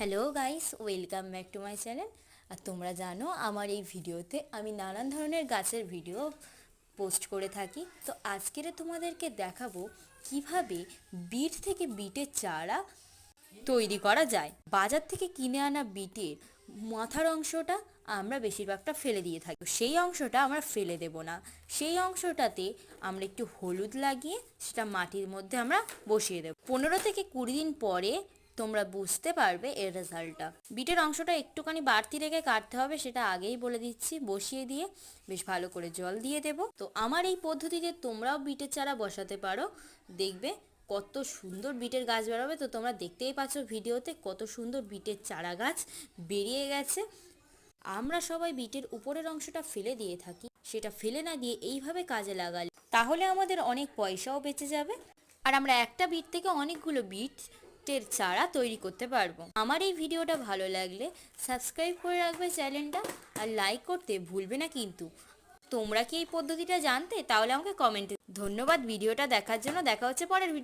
Hello guys, welcome back to my channel. আর তোমরা জানো আমার এই ভিডিওতে আমি নানান ধরনের গাছের ভিডিও পোস্ট করে থাকি। তো আজকের তোমাদেরকে দেখাবো কিভাবে বিট থেকে বিটের চারা তৈরি করা যায়। বাজার থেকে কিনে আনা বিটের মাথার অংশটা আমরা বেশিরভাগটা ফেলে দিয়ে থাকি, সেই অংশটা আমরা ফেলে দেব না। সেই অংশটাতে আমরা একটু হলুদ লাগিয়ে সেটা মাটির মধ্যে আমরা বসিয়ে দেব। 15 থেকে 20 দিন পরে তোমরা বুঝতে পারবে এর রেজাল্টটা। বিটের অংশটা একটুখানি বাড়তি রেখে কাটতে হবে, সেটা আগেই বলে দিচ্ছি। বসিয়ে দিয়ে বেশ ভালো করে জল দিয়ে দেব। তো আমার এই পদ্ধতিতে তোমরাও বিটের চারা বসাতে পারো, দেখবে কত সুন্দর বিটের গাছ বেরোবে। তো তোমরা দেখতেই পাচ্ছ ভিডিওতে কত সুন্দর বিটের চারা গাছ বেরিয়ে গেছে। আমরা সবাই বিটের উপরের অংশটা ফেলে দিয়ে থাকি, সেটা ফেলে না দিয়ে এইভাবে কাজে লাগালে তাহলে আমাদের অনেক পয়সাও বেঁচে যাবে, আর আমরা একটা বিট থেকে অনেকগুলো বিটের চারা তৈরি করতে পারবো। আমার এই ভিডিওটা ভালো লাগলে সাবস্ক্রাইব করে রাখবে চ্যানেলটা, আর লাইক করতে ভুলবে না কিন্তু। তোমরা কি এই পদ্ধতিটা জানতে? তাহলে আমাকে কমেন্টে। ধন্যবাদ ভিডিওটা দেখার জন্য। দেখা হচ্ছে পরের ভিডিও।